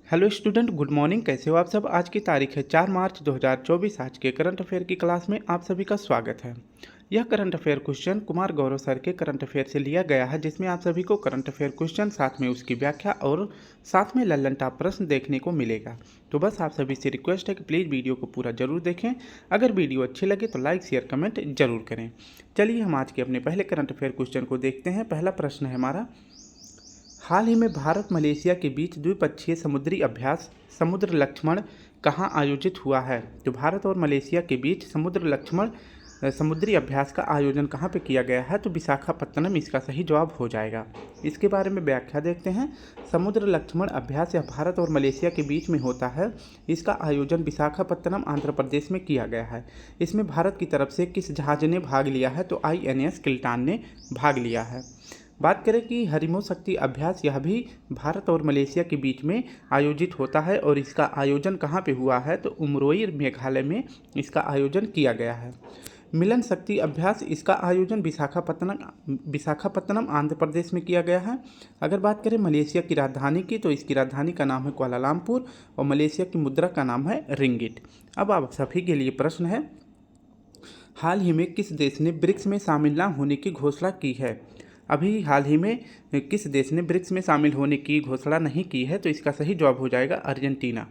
Hello student, good morning. कैसे हो आप सब। आज की तारीख है 4 मार्च 2024। आज के करंट अफेयर की क्लास में आप सभी का स्वागत है। यह current affair question Kumar Gaurav sir के करंट अफेयर से लिया गया है, जिसमें आप सभी को करंट अफेयर क्वेश्चन, साथ में उसकी व्याख्या और साथ में लल्लन टॉप प्रश्न देखने को मिलेगा। तो बस आप सभी से रिक्वेस्ट है कि प्लीज़ वीडियो को पूरा जरूर देखें। अगर वीडियो अच्छी लगे तो लाइक शेयर कमेंट जरूर करें। चलिए हम आज के अपने पहले करंट अफेयर क्वेश्चन को देखते हैं। पहला प्रश्न है हमारा, हाल ही में भारत मलेशिया के बीच द्विपक्षीय समुद्री अभ्यास समुद्र लक्ष्मण कहाँ आयोजित हुआ है। तो भारत और मलेशिया के बीच समुद्र लक्ष्मण समुद्री अभ्यास का आयोजन कहाँ पे किया गया है। तो विशाखापत्तनम इसका सही जवाब हो जाएगा। इसके बारे में व्याख्या देखते हैं। समुद्र लक्ष्मण अभ्यास यह भारत और मलेशिया के बीच में होता है। इसका आयोजन विशाखापत्तनम आंध्र प्रदेश में किया गया है। इसमें भारत की तरफ से किस जहाज ने भाग लिया है। तो INS किल्टान ने भाग लिया है। बात करें कि हरिमो शक्ति अभ्यास, यह भी भारत और मलेशिया के बीच में आयोजित होता है और इसका आयोजन कहाँ पे हुआ है। तो उमरोई मेघालय में इसका आयोजन किया गया है। मिलन शक्ति अभ्यास, इसका आयोजन विशाखापत्तनम आंध्र प्रदेश में किया गया है। अगर बात करें मलेशिया की राजधानी की, तो इसकी राजधानी का नाम है कुआलालंपुर और मलेशिया की मुद्रा का नाम है रिंगिट। अब आप सभी के लिए प्रश्न है, हाल ही में किस देश ने ब्रिक्स में शामिल न होने की घोषणा की है। अभी हाल ही में किस देश ने ब्रिक्स में शामिल होने की घोषणा नहीं की है। तो इसका सही जवाब हो जाएगा अर्जेंटीना।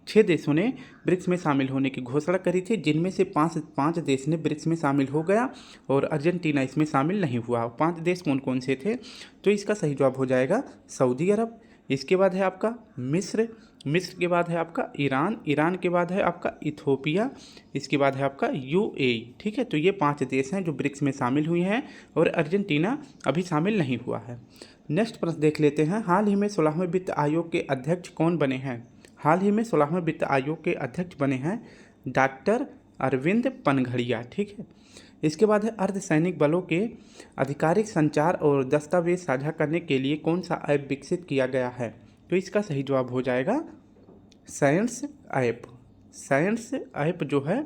6 देशों ने ब्रिक्स में शामिल होने की घोषणा करी थी, जिनमें से पाँच देश ने ब्रिक्स में शामिल हो गया और अर्जेंटीना इसमें शामिल नहीं हुआ। 5 देश कौन कौन से थे। तो इसका सही जवाब हो जाएगा सऊदी अरब, इसके बाद है आपका मिस्र के बाद है आपका ईरान के बाद है आपका इथोपिया, इसके बाद है आपका UAE। ठीक है, तो ये 5 देश हैं जो ब्रिक्स में शामिल हुए हैं और अर्जेंटीना अभी शामिल नहीं हुआ है। नेक्स्ट प्रश्न देख लेते हैं, हाल ही में 16वें वित्त आयोग के अध्यक्ष कौन बने हैं। हाल ही में 16वें वित्त आयोग के अध्यक्ष बने हैं डॉक्टर अरविंद पनघड़िया। ठीक है, इसके बाद है अर्धसैनिक बलों के आधिकारिक संचार और दस्तावेज साझा करने के लिए कौन सा ऐप विकसित किया गया है। तो इसका सही जवाब हो जाएगा साइंस ऐप। साइंस ऐप जो है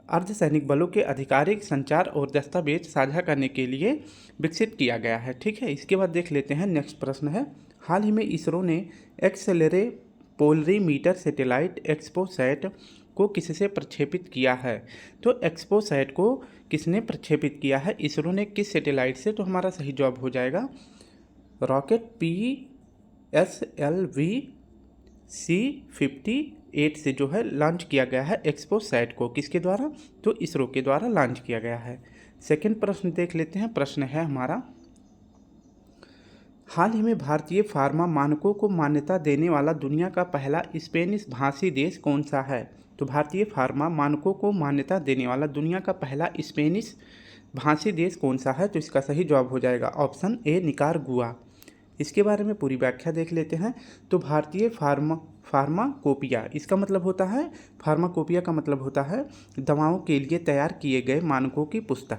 अर्धसैनिक बलों के आधिकारिक संचार और दस्तावेज साझा करने के लिए विकसित किया गया है। ठीक है, इसके बाद देख लेते हैं नेक्स्ट प्रश्न है, हाल ही में इसरो ने एक्सेलेरोपोलरीमीटर सैटेलाइट एक्सपोसैट को किससे प्रक्षेपित किया है। तो एक्सपोसैट को किसने प्रक्षेपित किया है, इसरो ने किस सैटेलाइट से। तो हमारा सही जवाब हो जाएगा रॉकेट PSLV C58 से जो है लॉन्च किया गया है एक्सपोसैट को। किसके द्वारा। तो इसरो के द्वारा लॉन्च किया गया है। सेकंड प्रश्न देख लेते हैं। प्रश्न है हमारा, हाल ही में भारतीय फार्मा मानकों को मान्यता देने वाला दुनिया का पहला स्पेनिश भाषी देश कौन सा है। तो भारतीय फार्मा मानकों को मान्यता देने वाला दुनिया का पहला स्पेनिश भाषी देश कौन सा है। तो इसका सही जवाब हो जाएगा ऑप्शन ए निकारागुआ। इसके बारे में पूरी व्याख्या देख लेते हैं। तो भारतीय फार्माकोपिया, इसका मतलब होता है, फार्माकोपिया का मतलब होता है दवाओं के लिए तैयार किए गए मानकों की पुस्तक,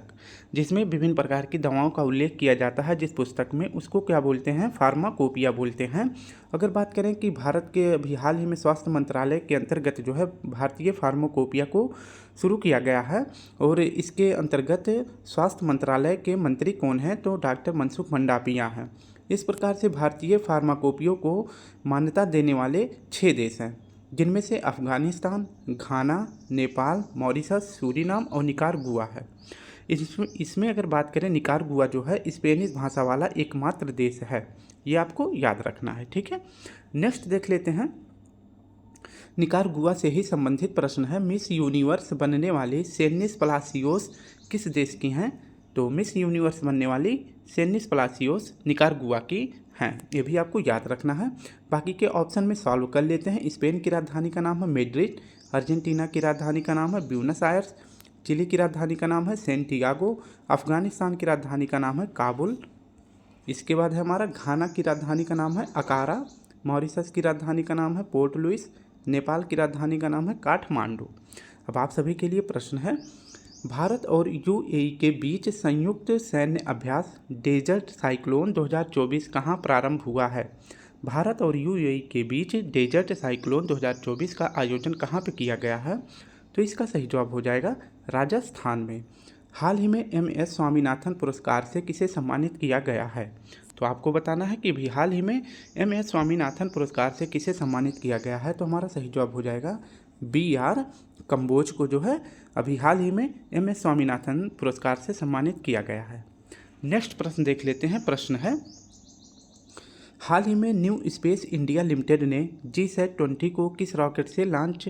जिसमें विभिन्न प्रकार की दवाओं का उल्लेख किया जाता है। जिस पुस्तक में, उसको क्या बोलते हैं, फार्माकोपिया बोलते हैं। अगर बात करें कि भारत के अभी हाल ही में स्वास्थ्य मंत्रालय के अंतर्गत जो है भारतीय फार्माकोपिया को शुरू किया गया है और इसके अंतर्गत स्वास्थ्य मंत्रालय के मंत्री कौन हैं। तो डॉक्टर मनसुख मंडाविया हैं। इस प्रकार से भारतीय फार्माकोपियों को मान्यता देने वाले 6 देश हैं, जिनमें से अफगानिस्तान, घाना, नेपाल, मॉरिशस, सूरीनाम और निकारागुआ है। इसमें अगर बात करें, निकारागुआ जो है स्पेनिश भाषा वाला एकमात्र देश है। ये आपको याद रखना है। ठीक है, नेक्स्ट देख लेते हैं। निकारागुआ से ही संबंधित प्रश्न है, मिस यूनिवर्स बनने वाली सेनिस पलासियोस किस देश की हैं। तो मिस यूनिवर्स बनने वाली सेनिस पलासियोस निकारागुआ की हैं। ये भी आपको याद रखना है। बाकी के ऑप्शन में सॉल्व कर लेते हैं। स्पेन की राजधानी का नाम है मैड्रिड, अर्जेंटीना की राजधानी का नाम है ब्यूनस आयर्स, चिली की राजधानी का नाम है सैंटियागो, अफगानिस्तान की राजधानी का नाम है काबुल, इसके बाद है हमारा घाना की राजधानी का नाम है अकारा, मॉरिशस की राजधानी का नाम है पोर्ट लुइस, नेपाल की राजधानी का नाम है काठमांडू। अब आप सभी के लिए प्रश्न है, भारत और UAE के बीच संयुक्त सैन्य अभ्यास डेजर्ट साइक्लोन 2024 कहाँ प्रारंभ हुआ है। भारत और UAE के बीच डेजर्ट साइक्लोन 2024 का आयोजन कहाँ पे किया गया है। तो इसका सही जवाब हो जाएगा राजस्थान में। हाल ही में MS स्वामीनाथन पुरस्कार से किसे सम्मानित किया गया है। तो तो आपको बताना है कि भी हाल ही में MS स्वामीनाथन पुरस्कार से किसे सम्मानित किया गया है। तो हमारा सही जवाब हो जाएगा BR कंबोज को जो है अभी हाल ही में MS स्वामीनाथन पुरस्कार से सम्मानित किया गया है। नेक्स्ट प्रश्न देख लेते हैं। प्रश्न है, हाल ही में न्यू स्पेस इंडिया लिमिटेड ने GSAT-20 को किस रॉकेट से लॉन्च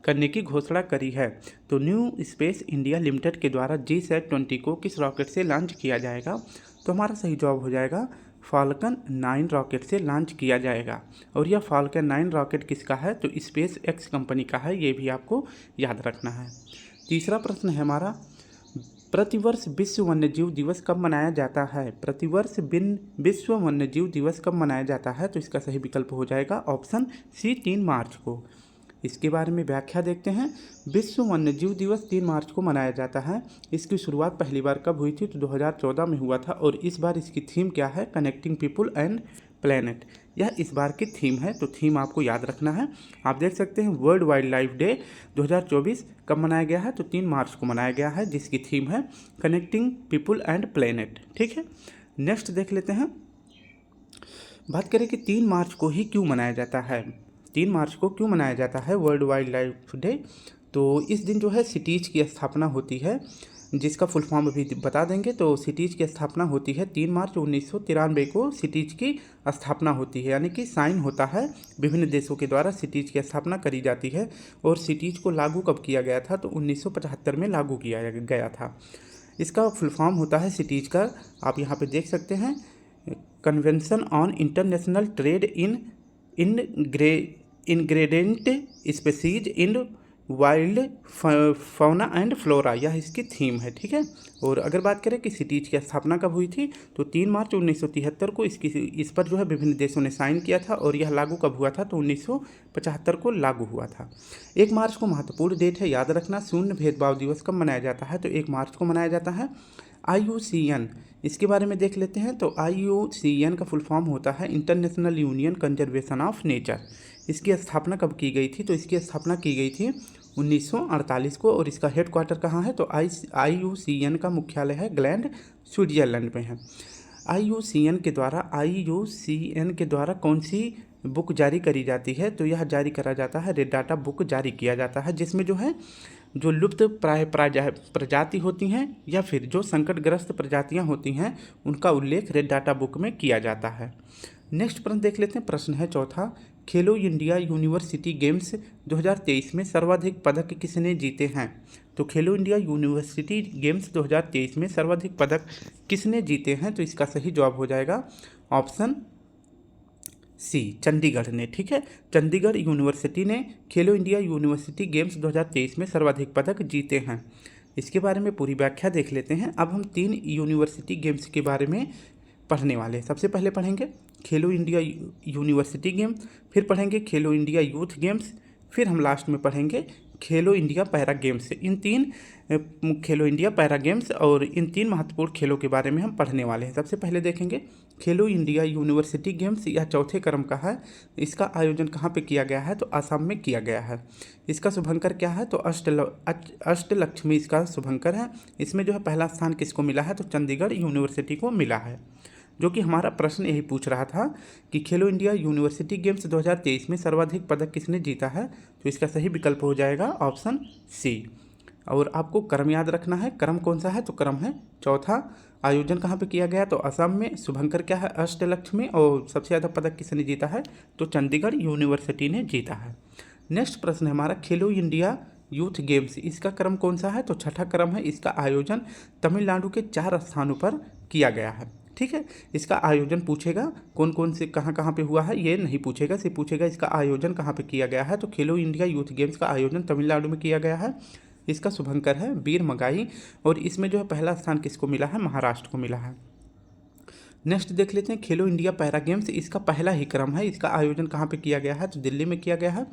करने की घोषणा करी है। तो न्यू स्पेस इंडिया लिमिटेड के द्वारा GSAT-20 को किस रॉकेट से लॉन्च किया जाएगा। तो हमारा सही जवाब हो जाएगा फाल्कन 9 रॉकेट से लॉन्च किया जाएगा। और यह फाल्कन 9 रॉकेट किसका है, तो स्पेस एक्स कंपनी का है, ये भी आपको याद रखना है। तीसरा प्रश्न है हमारा, प्रतिवर्ष विश्व वन्यजीव दिवस कब मनाया जाता है। प्रतिवर्ष विश्व वन्यजीव दिवस कब मनाया जाता है। तो इसका सही विकल्प हो जाएगा ऑप्शन सी 3 मार्च को। इसके बारे में व्याख्या देखते हैं। विश्व वन्यजीव दिवस 3 मार्च को मनाया जाता है। इसकी शुरुआत पहली बार कब हुई थी, तो 2014 में हुआ था। और इस बार इसकी थीम क्या है, कनेक्टिंग पीपुल एंड प्लेनेट, यह इस बार की थीम है। तो थीम आपको याद रखना है। आप देख सकते हैं वर्ल्ड वाइल्ड लाइफ डे 2024 कब मनाया गया है, तो 3 मार्च को मनाया गया है, जिसकी थीम है कनेक्टिंग पीपुल एंड प्लेनेट। ठीक है, नेक्स्ट देख लेते हैं। बात करें कि 3 मार्च को ही क्यों मनाया जाता है। 3 मार्च को क्यों मनाया जाता है वर्ल्ड वाइल्ड लाइफ डे। तो इस दिन जो है सिटीज की स्थापना होती है, जिसका फुल फॉर्म अभी बता देंगे। तो सिटीज की स्थापना होती है 3 मार्च 1993 को सिटीज की स्थापना होती है, यानी कि साइन होता है, विभिन्न देशों के द्वारा सिटीज की स्थापना करी जाती है। और सिटीज को लागू कब किया गया था, तो 1975 में लागू किया गया था। इसका फुल फॉर्म होता है सिटीज का, आप यहाँ पे देख सकते हैं, convention on international trade in ingredient species in wild fauna and flora, यह इसकी थीम है। ठीक है, और अगर बात करें कि सिटीज की स्थापना कब हुई थी, तो 3 मार्च 1973 को इस पर जो है विभिन्न देशों ने साइन किया था। और यह लागू कब हुआ था, तो 1975 को लागू हुआ था। 1 मार्च को महत्वपूर्ण डेट है, याद रखना। शून्य भेदभाव दिवस कब मनाया जाता है, तो 1 मार्च को मनाया जाता है। IUCN, इसके बारे में देख लेते हैं। तो IUCN का फुल फॉर्म होता है international union conservation of nature. इसकी स्थापना कब की गई थी, तो इसकी स्थापना की गई थी 1948 को। और इसका हेड क्वार्टर कहाँ है, तो IUCN का मुख्यालय है ग्लैंड, स्विट्जरलैंड में है। IUCN के द्वारा कौन सी बुक जारी करी जाती है, तो यह जारी करा जाता है, रेड डाटा बुक जारी किया जाता है, जिसमें जो है जो लुप्त प्राय प्रजाति होती हैं या फिर जो संकटग्रस्त प्रजातियां होती हैं, उनका उल्लेख रेड डाटा बुक में किया जाता है। नेक्स्ट प्रश्न देख लेते हैं। प्रश्न है चौथा, खेलो इंडिया यूनिवर्सिटी गेम्स 2023 में सर्वाधिक पदक किसने जीते हैं। तो खेलो इंडिया यूनिवर्सिटी गेम्स 2023 में सर्वाधिक पदक किसने जीते हैं, तो इसका सही जवाब हो जाएगा ऑप्शन सी, चंडीगढ़ ने। ठीक है, चंडीगढ़ यूनिवर्सिटी ने खेलो इंडिया यूनिवर्सिटी गेम्स 2023 में सर्वाधिक पदक जीते हैं। इसके बारे में पूरी व्याख्या देख लेते हैं। अब हम 3 यूनिवर्सिटी गेम्स के बारे में पढ़ने वाले हैं। सबसे पहले पढ़ेंगे खेलो इंडिया यूनिवर्सिटी गेम, फिर पढ़ेंगे खेलो इंडिया यूथ गेम्स, फिर हम लास्ट में पढ़ेंगे खेलो इंडिया पैरा गेम्स। इन 3 खेलो इंडिया पैरा गेम्स और इन 3 महत्वपूर्ण खेलों के बारे में हम पढ़ने वाले हैं। सबसे पहले देखेंगे खेलो इंडिया यूनिवर्सिटी गेम्स, यह चौथे क्रम का है। इसका आयोजन कहाँ पे किया गया है, तो असम में किया गया है। इसका शुभंकर क्या है, तो अष्टलक्ष्मी इसका शुभंकर है। इसमें जो है पहला स्थान किसको मिला है, तो चंडीगढ़ यूनिवर्सिटी को मिला है। जो कि हमारा प्रश्न यही पूछ रहा था कि खेलो इंडिया यूनिवर्सिटी गेम्स 2023 में सर्वाधिक पदक किसने जीता है, तो इसका सही विकल्प हो जाएगा ऑप्शन सी। और आपको क्रम याद रखना है, क्रम कौन सा है, तो क्रम है चौथा। आयोजन कहाँ पे किया गया, तो असम में। शुभंकर क्या है, अष्टलक्ष्मी। और सबसे ज़्यादा पदक किसने जीता है, तो चंडीगढ़ यूनिवर्सिटी ने जीता है। नेक्स्ट प्रश्न है हमारा खेलो इंडिया यूथ गेम्स, इसका क्रम कौन सा है, तो छठा क्रम है। इसका आयोजन तमिलनाडु के 4 स्थानों पर किया गया है। ठीक है, इसका आयोजन पूछेगा कौन कौन से कहाँ पे हुआ है, ये नहीं पूछेगा, सिर्फ पूछेगा इसका आयोजन कहाँ पे किया गया है। तो खेलो इंडिया यूथ गेम्स का आयोजन तमिलनाडु में किया गया है। इसका शुभंकर है वीर मगाई। और इसमें जो है पहला स्थान किसको मिला है, महाराष्ट्र को मिला है। नेक्स्ट देख लेते हैं खेलो इंडिया पैरा गेम्स, इसका पहला ही क्रम है। इसका आयोजन कहाँ पे किया गया है, तो दिल्ली में किया गया है।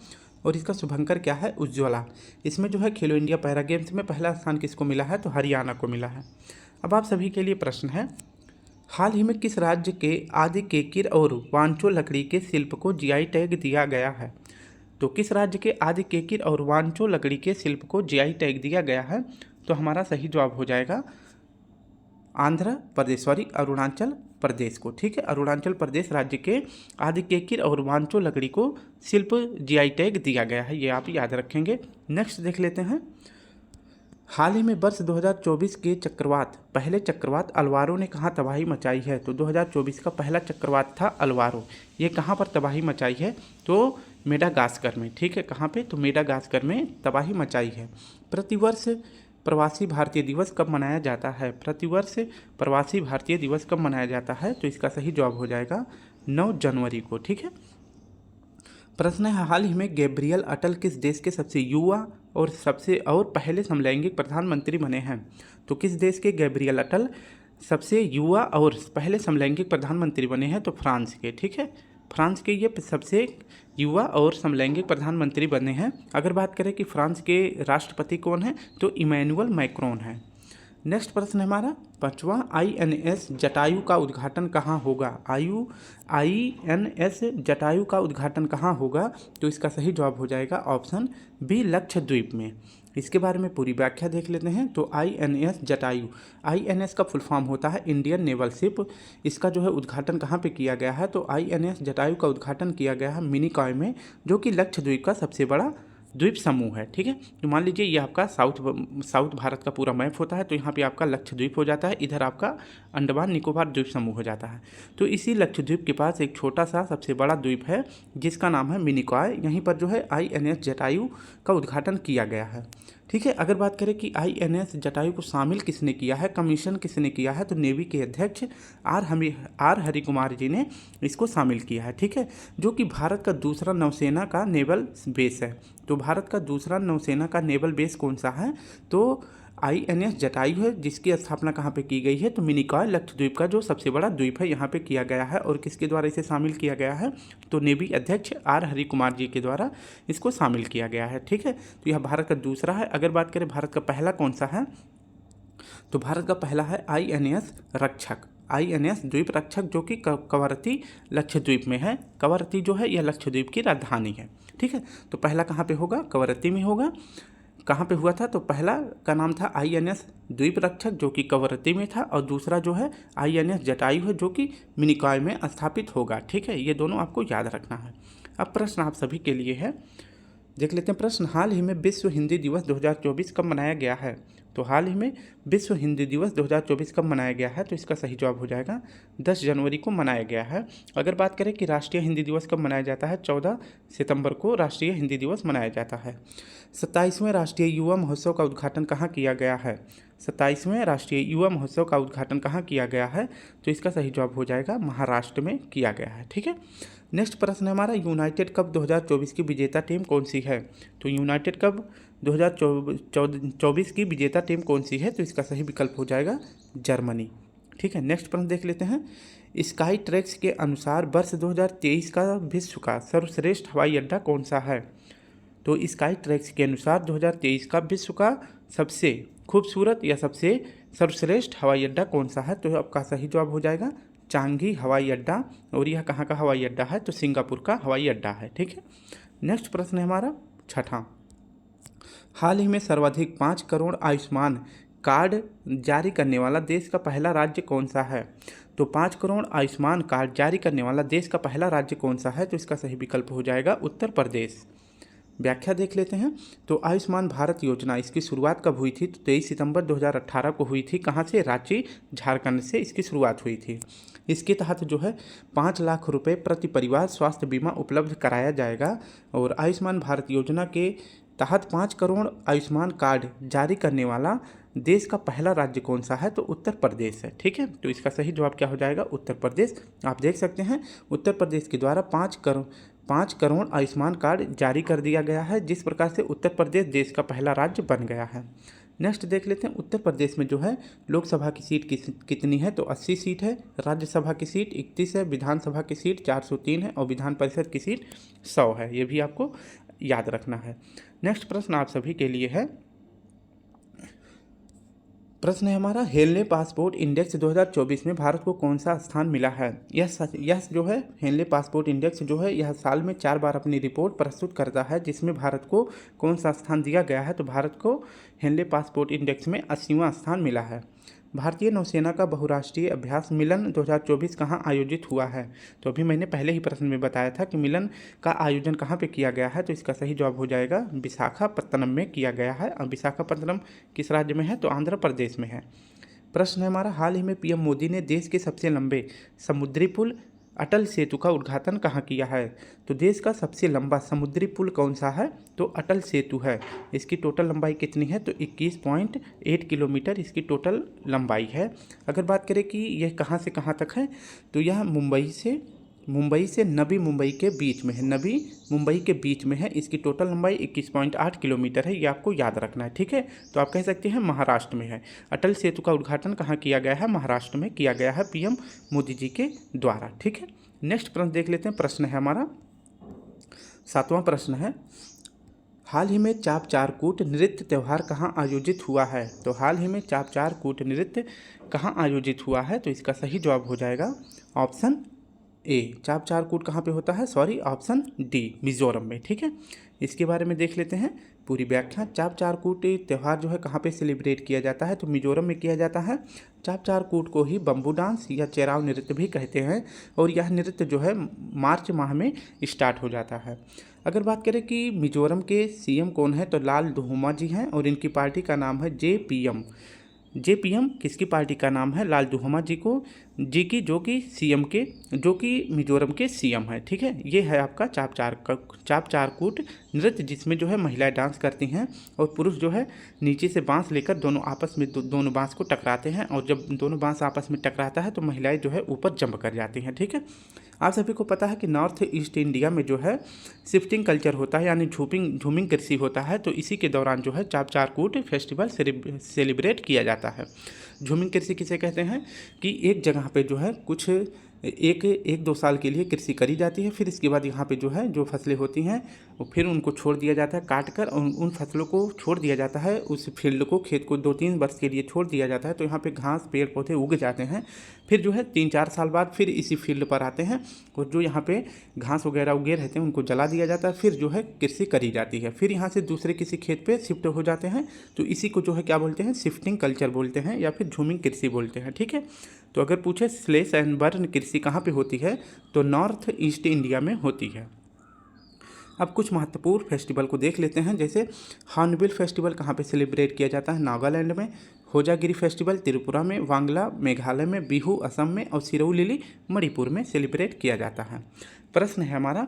और इसका शुभंकर क्या है, उज्ज्वला। इसमें जो है खेलो इंडिया पैरा गेम्स में पहला स्थान किसको मिला है, तो हरियाणा को मिला है। अब आप सभी के लिए प्रश्न है, हाल ही में किस राज्य के आदि केकिर और वांचो लकड़ी के शिल्प को GI टैग दिया गया है। तो किस राज्य के आदि केकिर और वांचो लकड़ी के शिल्प को GI टैग दिया गया है, तो हमारा सही जवाब हो जाएगा आंध्र प्रदेश, अरुणाचल प्रदेश को। ठीक है, अरुणाचल प्रदेश राज्य के आदि केकिर और वांचो लकड़ी को शिल्प जीआई टैग दिया गया है, ये आप याद रखेंगे। नेक्स्ट देख लेते हैं। हाल ही में वर्ष 2024 के पहले चक्रवात अल्वारो ने कहाँ तबाही मचाई है? तो 2024 का पहला चक्रवात था अल्वारो। ये कहाँ पर तबाही मचाई है? तो मेडागास्कर में। ठीक है, कहाँ पे? तो मेडागास्कर में तबाही मचाई है। प्रतिवर्ष प्रवासी भारतीय दिवस कब मनाया जाता है? प्रतिवर्ष प्रवासी भारतीय दिवस कब मनाया जाता है? तो इसका सही जवाब हो जाएगा 9 जनवरी को। ठीक है, प्रश्न है, हाल ही में गैब्रियल अटल किस देश के सबसे युवा और पहले समलैंगिक प्रधानमंत्री बने हैं? तो किस देश के गैब्रियल अटल सबसे युवा और पहले समलैंगिक प्रधानमंत्री बने हैं? तो फ्रांस के। ठीक है, फ्रांस के ये सबसे युवा और समलैंगिक प्रधानमंत्री बने हैं। अगर बात करें कि फ्रांस के राष्ट्रपति कौन है, तो इमैनुअल मैक्रोन है। नेक्स्ट प्रश्न है हमारा 5वां, INS जटायु का उद्घाटन कहाँ होगा? INS जटायु का उद्घाटन कहाँ होगा? तो इसका सही जवाब हो जाएगा ऑप्शन बी, लक्षद्वीप में। इसके बारे में पूरी व्याख्या देख लेते हैं। तो INS जटायु, INS का फुल फॉर्म होता है इंडियन नेवल शिप। इसका जो है उद्घाटन कहाँ पे किया गया है? तो INS जटायु का उद्घाटन किया गया है मिनिकॉय में, जो कि लक्षद्वीप का सबसे बड़ा द्वीप समूह है। ठीक है, तो मान लीजिए ये आपका साउथ भारत का पूरा मैप होता है, तो यहाँ पे आपका लक्षद्वीप हो जाता है, इधर आपका अंडमान निकोबार द्वीप समूह हो जाता है। तो इसी लक्षद्वीप के पास एक छोटा सा सबसे बड़ा द्वीप है जिसका नाम है मिनिकॉय। यहीं पर जो है INS जटायु का उद्घाटन किया गया है। ठीक है, अगर बात करें कि INS जटायु को शामिल किसने किया है, कमीशन किसने किया है, तो नेवी के अध्यक्ष आर हरि कुमार जी ने इसको शामिल किया है। ठीक है, जो कि भारत का दूसरा नौसेना का नेवल बेस है। तो भारत का दूसरा नौसेना का नेवल बेस कौन सा है? तो INS जटायु है, जिसकी स्थापना कहाँ पे की गई है? तो मिनिकॉय लक्षद्वीप का जो सबसे बड़ा द्वीप है यहाँ पे किया गया है। और किसके द्वारा इसे शामिल किया गया है? तो नेवी अध्यक्ष आर हरि कुमार जी के द्वारा इसको शामिल किया गया है। ठीक है, तो यह भारत का दूसरा है। अगर बात करें भारत का पहला कौन सा है, तो भारत का पहला है INS रक्षक, INS द्वीप रक्षक, जो कि कवरत्ती लक्षद्वीप में है। कवरत्ती जो है यह लक्षद्वीप की राजधानी है। ठीक है, तो पहला कहाँ पे होगा? कवरत्ती में होगा। कहाँ पे हुआ था? तो पहला का नाम था INS द्वीप रक्षक, जो कि कवरत्ती में था, और दूसरा जो है INS जटायु है, जो कि मिनिकॉय में स्थापित होगा। ठीक है, ये दोनों आपको याद रखना है। अब प्रश्न आप सभी के लिए है, देख लेते हैं प्रश्न। हाल ही में विश्व हिंदी दिवस 2024 कब मनाया गया है? तो हाल ही में विश्व हिंदी दिवस 2024 कब मनाया गया है? तो इसका सही जवाब हो जाएगा 10 जनवरी को मनाया गया है। अगर बात करें कि राष्ट्रीय हिंदी दिवस कब मनाया जाता है, 14 सितंबर को राष्ट्रीय हिंदी दिवस मनाया जाता है। 27वें राष्ट्रीय युवा महोत्सव का उद्घाटन कहाँ किया गया है? 27वें राष्ट्रीय युवा महोत्सव का उद्घाटन कहाँ किया गया है? तो इसका सही जवाब हो जाएगा महाराष्ट्र में किया गया है। ठीक है, नेक्स्ट प्रश्न है हमारा, यूनाइटेड कप 2024 की विजेता टीम कौन सी है? तो यूनाइटेड कप 2024 की विजेता टीम कौन सी है? तो इसका सही विकल्प हो जाएगा जर्मनी। ठीक है, नेक्स्ट प्रश्न देख लेते हैं। स्काई ट्रैक्स के अनुसार वर्ष 2023 का विश्व का सर्वश्रेष्ठ हवाई अड्डा कौन सा है? तो स्काई ट्रैक्स के अनुसार 2023 का विश्व का सबसे खूबसूरत या सबसे सर्वश्रेष्ठ हवाई अड्डा कौन सा है? तो आपका सही जवाब हो जाएगा चांगी हवाई अड्डा। और यह कहाँ का हवाई अड्डा है? तो सिंगापुर का हवाई अड्डा है। ठीक है, नेक्स्ट प्रश्न है हमारा 6वां। हाल ही में सर्वाधिक 5 करोड़ आयुष्मान कार्ड जारी करने वाला देश का पहला राज्य कौन सा है? तो 5 करोड़ आयुष्मान कार्ड जारी करने वाला देश का पहला राज्य कौन सा है? तो इसका सही विकल्प हो जाएगा उत्तर प्रदेश। व्याख्या देख लेते हैं। तो आयुष्मान भारत योजना, इसकी शुरुआत कब हुई थी? तो 23 सितंबर 2018 को हुई थी। कहाँ से? रांची, झारखंड से इसकी शुरुआत हुई थी। इसके तहत जो है 5 लाख रुपए प्रति परिवार स्वास्थ्य बीमा उपलब्ध कराया जाएगा। और आयुष्मान भारत योजना के तहत 5 करोड़ आयुष्मान कार्ड जारी करने वाला देश का पहला राज्य कौन सा है? तो उत्तर प्रदेश है। ठीक है, तो इसका सही जवाब क्या हो जाएगा? उत्तर प्रदेश। आप देख सकते हैं उत्तर प्रदेश के द्वारा 5 करोड़ आयुष्मान कार्ड जारी कर दिया गया है, जिस प्रकार से उत्तर प्रदेश देश का पहला राज्य बन गया है। नेक्स्ट देख लेते हैं, उत्तर प्रदेश में जो है लोकसभा की सीट कितनी है? तो 80 सीट है। राज्यसभा की सीट 31 है। विधानसभा की सीट 403 है। और विधान परिषद की सीट 100 है। ये भी आपको याद रखना है। नेक्स्ट प्रश्न आप सभी के लिए है, प्रश्न है हमारा, हेनले पासपोर्ट इंडेक्स 2024 में भारत को कौन सा स्थान मिला है? यह जो है हेनले पासपोर्ट इंडेक्स जो है यह साल में 4 बार अपनी रिपोर्ट प्रस्तुत करता है, जिसमें भारत को कौन सा स्थान दिया गया है? तो भारत को हेनले पासपोर्ट इंडेक्स में 80वां स्थान मिला है। भारतीय नौसेना का बहुराष्ट्रीय अभ्यास मिलन 2024 कहाँ आयोजित हुआ है? तो अभी मैंने पहले ही प्रश्न में बताया था कि मिलन का आयोजन कहाँ पे किया गया है, तो इसका सही जवाब हो जाएगा विशाखापत्तनम में किया गया है। और विशाखापत्तनम किस राज्य में है? तो आंध्र प्रदेश में है। प्रश्न है हमारा, हाल ही में पीएम मोदी ने देश के सबसे लंबे समुद्री पुल अटल सेतु का उद्घाटन कहाँ किया है? तो देश का सबसे लंबा समुद्री पुल कौन सा है? तो अटल सेतु है। इसकी टोटल लंबाई कितनी है? तो 21.8 किलोमीटर इसकी टोटल लंबाई है। अगर बात करें कि यह कहाँ से कहाँ तक है, तो यह मुंबई से नवी मुंबई के बीच में है। नवी मुंबई के बीच में है। इसकी टोटल लंबाई 21.8 किलोमीटर है। ये आपको याद रखना है, ठीक है। तो आप कह सकते हैं महाराष्ट्र में है। अटल सेतु का उद्घाटन कहाँ किया गया है? महाराष्ट्र में किया गया है पीएम मोदी जी के द्वारा, ठीक है। नेक्स्ट प्रश्न देख लेते हैं। प्रश्न है हमारा 7वां प्रश्न है, हाल ही में चाप चारकूट नृत्य त्यौहार कहाँ आयोजित हुआ है? तो हाल ही में चाप चारकूट नृत्य कहाँ आयोजित हुआ है? तो इसका सही जवाब हो जाएगा ऑप्शन ए, चाप चारकूट कहाँ पे होता है? सॉरी, ऑप्शन डी, मिजोरम में, ठीक है। इसके बारे में देख लेते हैं पूरी व्याख्या। चाप चारकूट त्यौहार जो है कहाँ पे सेलिब्रेट किया जाता है? तो मिजोरम में किया जाता है। चाप चारकूट को ही बम्बू डांस या चेराव नृत्य भी कहते हैं और यह नृत्य जो है मार्च माह में स्टार्ट हो जाता है। अगर बात करें कि मिजोरम के सीएम कौन है, तो लाल धुमा जी हैं और इनकी पार्टी का नाम है जेपीएम। जेपीएम किसकी पार्टी का नाम है? लाल धुमा जी की जो कि मिजोरम के सीएम है, ठीक है। ये है आपका चाप चारकूट नृत्य, जिसमें जो है महिलाएं डांस करती हैं और पुरुष जो है नीचे से बांस लेकर दोनों बांस को टकराते हैं और जब दोनों बांस आपस में टकराता है तो महिलाएं जो है ऊपर जंप कर जाती हैं, ठीक है। आप सभी को पता है कि नॉर्थ ईस्ट इंडिया में जो है शिफ्टिंग कल्चर होता है, यानी झूमिंग कृषि होता है। तो इसी के दौरान जो है चाप चारकूट फेस्टिवल सेलिब्रेट किया जाता है। झूमिंग कृषि किसे कहते हैं? कि एक जगह पे जो है कुछ एक दो साल के लिए कृषि करी जाती है, फिर इसके बाद यहाँ पे जो है जो फसलें होती हैं वो फिर उनको छोड़ दिया जाता है काट कर, और उन फसलों को छोड़ दिया जाता है, उस फील्ड को, खेत को 2-3 वर्ष के लिए छोड़ दिया जाता है। तो यहाँ पे घास पेड़ पौधे उग जाते हैं। फिर जो है 3-4 साल बाद फिर इसी फील्ड पर आते हैं और जो यहाँ पे घास वगैरह उगे रहते हैं उनको जला दिया जाता है, फिर जो है कृषि करी जाती है। फिर यहाँ से दूसरे किसी खेत पे शिफ्ट हो जाते हैं। तो इसी को जो है क्या बोलते हैं? शिफ्टिंग कल्चर बोलते हैं या फिर झूमिंग कृषि बोलते हैं, ठीक है। तो अगर पूछे स्लेश एंड बर्न कृषि कहाँ पे होती है, तो नॉर्थ ईस्ट इंडिया में होती है। अब कुछ महत्वपूर्ण फेस्टिवल को देख लेते हैं, जैसे हॉर्नबिल फेस्टिवल कहाँ पे सेलिब्रेट किया जाता है? नागालैंड में। होजागिरी फेस्टिवल त्रिपुरा में, वांगला मेघालय में, बिहू असम में और सिरोलिली मणिपुर में सेलिब्रेट किया जाता है। प्रश्न है हमारा,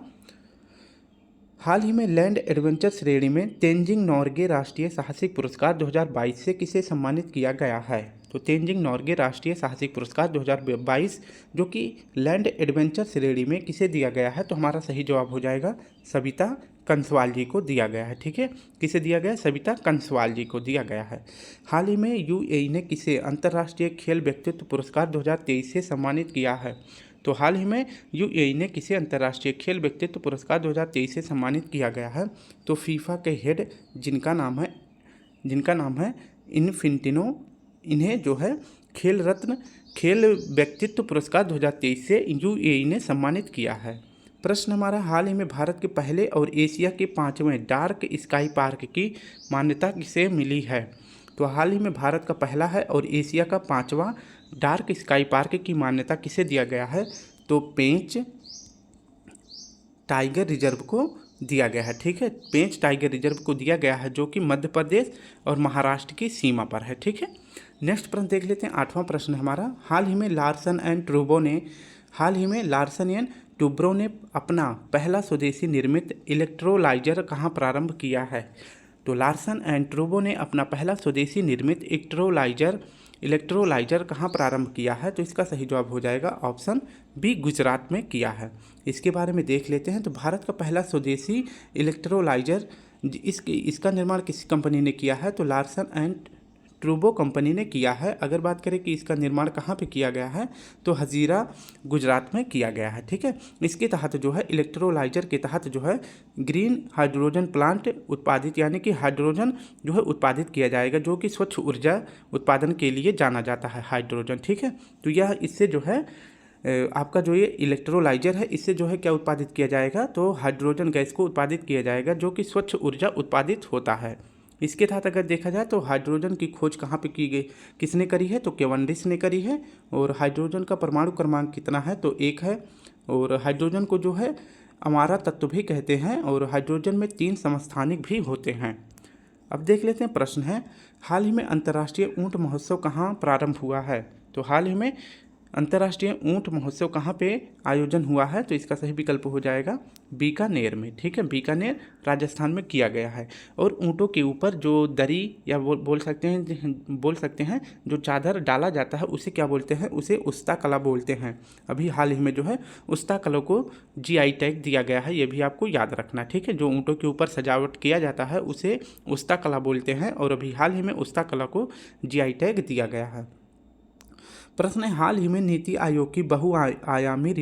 हाल ही में लैंड एडवेंचर श्रेणी में तेंजिंग नोर्गे राष्ट्रीय साहसिक पुरस्कार 2022 से किसे सम्मानित किया गया है? तो तेंजिंग नोर्गे राष्ट्रीय साहसिक पुरस्कार 2022 जो कि लैंड एडवेंचर श्रेणी में किसे दिया गया है? तो हमारा सही जवाब हो जाएगा सविता कंसवाल जी को दिया गया है, ठीक है। किसे दिया गया? सविता कंसवाल जी को दिया गया है। हाल ही में यूएई ने किसे अंतर्राष्ट्रीय खेल व्यक्तित्व पुरस्कार 2023 से सम्मानित किया है? तो हाल ही में यूएई ने किसे अंतर्राष्ट्रीय खेल व्यक्तित्व पुरस्कार 2023 से सम्मानित किया गया है? तो फीफा के हेड जिनका नाम है इन्फिंटिनो, इन्हें जो है खेल व्यक्तित्व पुरस्कार 2023 से यूएई ने सम्मानित किया है। प्रश्न हमारा, हाल ही में भारत के पहले और एशिया के 5वें डार्क स्काई पार्क की मान्यता किसे मिली है? तो हाल ही में भारत का पहला है और एशिया का 5वां डार्क स्काई पार्क की मान्यता किसे दिया गया है? तो पेंच टाइगर रिजर्व को दिया गया है, ठीक है। पेंच टाइगर रिजर्व को दिया गया है जो कि मध्य प्रदेश और महाराष्ट्र की सीमा पर है, ठीक है। नेक्स्ट प्रश्न देख लेते हैं। 8वां प्रश्न हमारा, हाल ही में लार्सन एंड टुब्रो ने अपना पहला स्वदेशी निर्मित इलेक्ट्रोलाइजर कहाँ प्रारंभ किया है? तो लार्सन एंड टुब्रो ने अपना पहला स्वदेशी निर्मित इलेक्ट्रोलाइजर कहाँ प्रारंभ किया है? तो इसका सही जवाब हो जाएगा ऑप्शन बी, गुजरात में किया है। इसके बारे में देख लेते हैं। तो भारत का पहला स्वदेशी इलेक्ट्रोलाइजर इसका निर्माण किस कंपनी ने किया है? तो लार्सन एंड टुब्रो कंपनी ने किया है। अगर बात करें कि इसका निर्माण कहाँ पे किया गया है, तो हजीरा गुजरात में किया गया है, ठीक है। इसके तहत जो है इलेक्ट्रोलाइजर के तहत जो है ग्रीन हाइड्रोजन प्लांट उत्पादित, यानी कि हाइड्रोजन जो है उत्पादित किया जाएगा, जो कि स्वच्छ ऊर्जा उत्पादन के लिए जाना जाता है हाइड्रोजन, ठीक है। तो यह इससे जो है आपका जो ये इलेक्ट्रोलाइजर है, इससे जो है क्या उत्पादित किया जाएगा? तो हाइड्रोजन गैस को उत्पादित किया जाएगा जो कि स्वच्छ ऊर्जा उत्पादित होता है। इसके तहत अगर देखा जाए तो हाइड्रोजन की खोज कहाँ पे की गई, किसने करी है, तो कैवेंडिश ने करी है। और हाइड्रोजन का परमाणु क्रमांक कितना है, तो 1 है। और हाइड्रोजन को जो है अमारा तत्व भी कहते हैं, और हाइड्रोजन में 3 समस्थानिक भी होते हैं। अब देख लेते हैं प्रश्न है, हाल ही में अंतर्राष्ट्रीय ऊंट महोत्सव कहाँ प्रारंभ हुआ है। तो हाल ही में अंतर्राष्ट्रीय ऊंट महोत्सव कहाँ पे आयोजन हुआ है, तो इसका सही विकल्प हो जाएगा बीकानेर में। ठीक है, बीकानेर राजस्थान में किया गया है। और ऊँटों के ऊपर जो दरी या बोल सकते हैं जो चादर डाला जाता है उसे क्या बोलते हैं, उसे उस्ता कला बोलते हैं। अभी हाल ही में जो है उस्ता कला को GI टैग दिया गया है, ये भी आपको याद रखना। ठीक है, जो ऊँटों के ऊपर सजावट किया जाता है उसे उस्ता कला बोलते हैं, और अभी हाल ही में उस्ता कला को GI टैग दिया गया है। प्रश्न है, हाल ही में नीति आयोग की बहुआयामी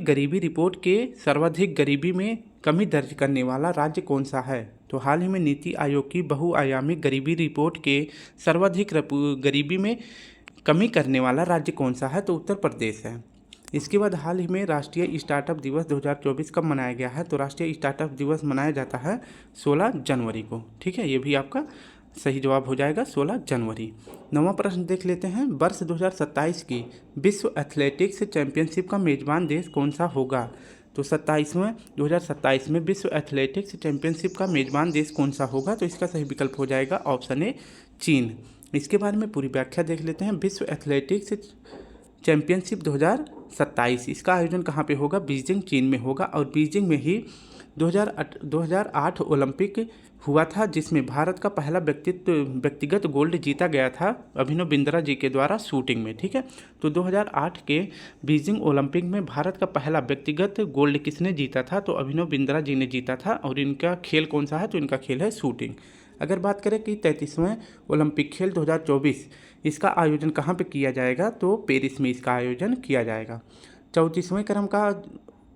गरीबी रिपोर्ट के सर्वाधिक गरीबी में कमी दर्ज करने वाला राज्य कौन सा है। तो हाल ही में नीति आयोग की बहुआयामी गरीबी रिपोर्ट के सर्वाधिक गरीबी में कमी करने वाला राज्य कौन सा है, तो उत्तर प्रदेश है। इसके बाद हाल ही में राष्ट्रीय स्टार्टअप दिवस 2024 कब मनाया गया है, तो राष्ट्रीय स्टार्टअप दिवस मनाया जाता है 16 जनवरी को। ठीक है, ये भी आपका सही जवाब हो जाएगा 16 जनवरी। 9वां प्रश्न देख लेते हैं, वर्ष 2027 की विश्व एथलेटिक्स चैंपियनशिप का मेजबान देश कौन सा होगा। तो 2027 में विश्व एथलेटिक्स चैंपियनशिप का मेजबान देश कौन सा होगा, तो इसका सही विकल्प हो जाएगा ऑप्शन ए चीन। इसके बारे में पूरी व्याख्या देख लेते हैं, विश्व एथलेटिक्स चैंपियनशिप 2027 इसका आयोजन कहाँ पे होगा, बीजिंग चीन में होगा। और बीजिंग में ही 2008 ओलंपिक हुआ था, जिसमें भारत का पहला व्यक्तिगत गोल्ड जीता गया था अभिनव बिंद्रा जी के द्वारा शूटिंग में। ठीक है, तो 2008 के बीजिंग ओलंपिक में भारत का पहला व्यक्तिगत गोल्ड किसने जीता था, तो अभिनव बिंद्रा जी ने जीता था। और इनका खेल कौन सा है, तो इनका खेल है शूटिंग। अगर बात करें कि 33वें ओलंपिक खेल 2024 इसका आयोजन कहाँ पे किया जाएगा, तो पेरिस में इसका आयोजन किया जाएगा। 34वें क्रम का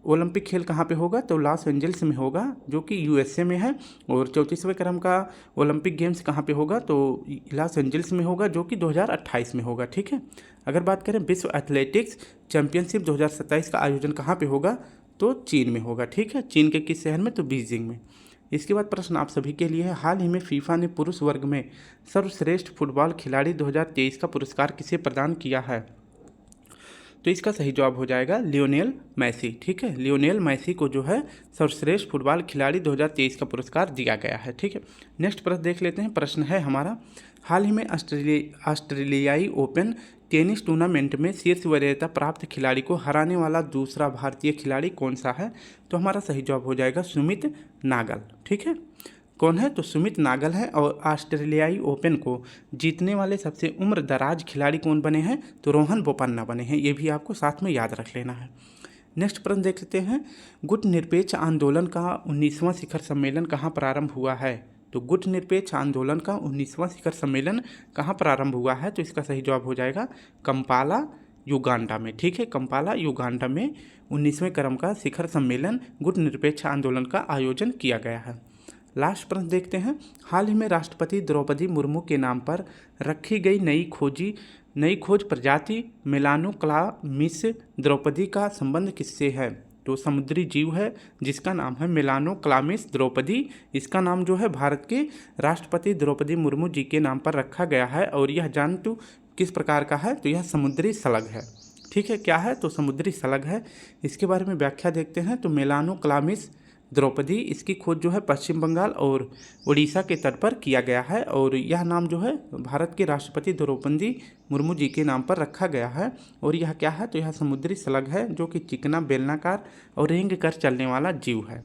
ओलंपिक खेल कहाँ पे होगा, तो लॉस एंजल्स में होगा, जो कि USA में है। और 34वें क्रम का ओलंपिक गेम्स कहाँ पे होगा, तो लॉस एंजल्स में होगा, जो कि 2028 में होगा। ठीक है, अगर बात करें विश्व एथलेटिक्स चैंपियनशिप 2027 का आयोजन कहाँ पे होगा, तो चीन में होगा। ठीक है, चीन के किस शहर में, तो बीजिंग में। इसके बाद प्रश्न आप सभी के लिए है, हाल ही में फीफा ने पुरुष वर्ग में सर्वश्रेष्ठ फुटबॉल खिलाड़ी 2023 का पुरस्कार किसे प्रदान किया है। तो इसका सही जवाब हो जाएगा लियोनेल मैसी। ठीक है, लियोनेल मैसी को जो है सर्वश्रेष्ठ फुटबॉल खिलाड़ी 2023 का पुरस्कार दिया गया है। ठीक है, नेक्स्ट प्रश्न देख लेते हैं। प्रश्न है हमारा, हाल ही में ऑस्ट्रेलियाई ओपन टेनिस टूर्नामेंट में शीर्ष वरीयता प्राप्त खिलाड़ी को हराने वाला दूसरा भारतीय खिलाड़ी कौन सा है, तो हमारा सही जवाब हो जाएगा सुमित नागल। ठीक है, कौन है, तो सुमित नागल है। और ऑस्ट्रेलियाई ओपन को जीतने वाले सबसे उम्र दराज खिलाड़ी कौन बने हैं, तो रोहन बोपन्ना बने हैं। ये भी आपको साथ में याद रख लेना है। नेक्स्ट प्रश्न देख लेते हैं, गुट निरपेक्ष आंदोलन का 19वां शिखर सम्मेलन कहाँ प्रारंभ हुआ है। तो गुट निरपेक्ष आंदोलन का 19वां शिखर सम्मेलन कहाँ प्रारंभ हुआ है, तो इसका सही जवाब हो जाएगा कंपाला युगांडा में। ठीक है, कंपाला युगांडा में 19वें क्रम का शिखर सम्मेलन गुट निरपेक्ष आंदोलन का आयोजन किया गया है। लास्ट प्रश्न देखते हैं, हाल ही में राष्ट्रपति द्रौपदी मुर्मू के नाम पर रखी गई नई खोज प्रजाति मेलानोक्लामिस द्रौपदी का संबंध किससे है। तो समुद्री जीव है जिसका नाम है मेलानोक्लामिस द्रौपदी। इसका नाम जो है भारत के राष्ट्रपति द्रौपदी मुर्मू जी के नाम पर रखा गया है। और यह जंतु किस प्रकार का है, तो यह समुद्री स्लग है। ठीक है, क्या है, तो समुद्री स्लग है। इसके बारे में व्याख्या देखते हैं, तो मेलानोक्लामिस द्रौपदी इसकी खोज जो है पश्चिम बंगाल और उड़ीसा के तट पर किया गया है। और यह नाम जो है भारत के राष्ट्रपति द्रौपदी मुर्मू जी के नाम पर रखा गया है। और यह क्या है, तो यह समुद्री स्लग है, जो कि चिकना, बेलनाकार और रेंग कर चलने वाला जीव है।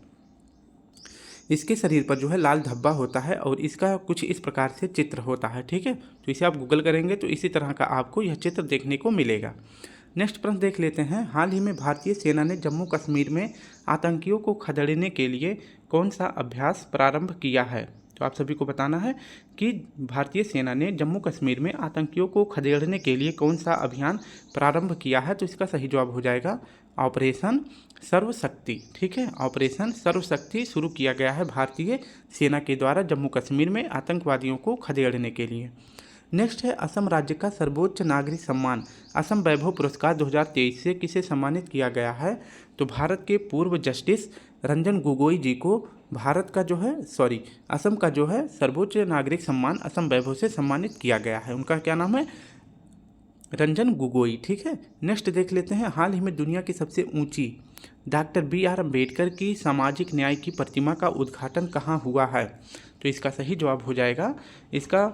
इसके शरीर पर जो है लाल धब्बा होता है और इसका कुछ इस प्रकार से चित्र होता है। ठीक है, तो इसे आप गूगल करेंगे तो इसी तरह का आपको यह चित्र देखने को मिलेगा। नेक्स्ट प्रश्न देख लेते हैं, हाल ही में भारतीय सेना ने जम्मू कश्मीर में आतंकियों को खदेड़ने के लिए कौन सा अभ्यास प्रारंभ किया है। तो आप सभी को बताना है कि भारतीय सेना ने जम्मू कश्मीर में आतंकियों को खदेड़ने के लिए कौन सा अभियान प्रारंभ किया है। तो इसका सही जवाब हो जाएगा ऑपरेशन सर्वशक्ति। ठीक है, ऑपरेशन सर्वशक्ति शुरू किया गया है भारतीय सेना के द्वारा जम्मू कश्मीर में आतंकवादियों को खदेड़ने के लिए। नेक्स्ट है असम राज्य का सर्वोच्च नागरिक सम्मान असम वैभव पुरस्कार 2023 से किसे सम्मानित किया गया है? तो भारत के पूर्व जस्टिस रंजन गोगोई जी को भारत का जो है असम का जो है सर्वोच्च नागरिक सम्मान असम वैभव से सम्मानित किया गया है। उनका क्या नाम है? रंजन गोगोई। ठीक है, नेक्स्ट देख लेते हैं। हाल ही में दुनिया की सबसे ऊंची डॉक्टर BR अम्बेडकर की सामाजिक न्याय की प्रतिमा का उद्घाटन कहाँ हुआ है? तो इसका सही जवाब हो जाएगा, इसका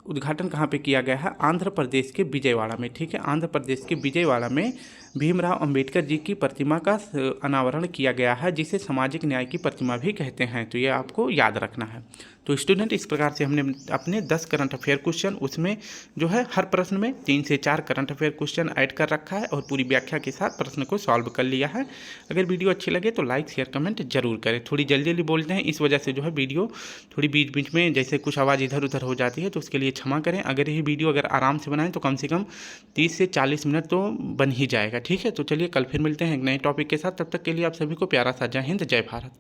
उद्घाटन कहाँ पे किया गया है? आंध्र प्रदेश के विजयवाड़ा में। ठीक है, आंध्र प्रदेश के विजयवाड़ा में भीमराव अंबेडकर जी की प्रतिमा का अनावरण किया गया है, जिसे सामाजिक न्याय की प्रतिमा भी कहते हैं। तो ये आपको याद रखना है। तो स्टूडेंट, इस प्रकार से हमने अपने 10 करंट अफेयर क्वेश्चन, उसमें जो है हर प्रश्न में 3 से 4 करंट अफेयर क्वेश्चन ऐड कर रखा है और पूरी व्याख्या के साथ प्रश्न को सॉल्व कर लिया है। अगर वीडियो अच्छी लगे तो लाइक शेयर कमेंट जरूर करें। थोड़ी जल्दी जल्दी बोलते हैं, इस वजह से जो है वीडियो थोड़ी बीच बीच में जैसे कुछ आवाज़ इधर उधर हो जाती है, तो उसके लिए क्षमा करें। अगर ये वीडियो अगर आराम से बनाएं तो कम से कम 30 से 40 मिनट तो बन ही जाएगा। ठीक है, तो चलिए कल फिर मिलते हैं एक नए टॉपिक के साथ। तब तक के लिए आप सभी को प्यारा सा जय हिंद, जय भारत।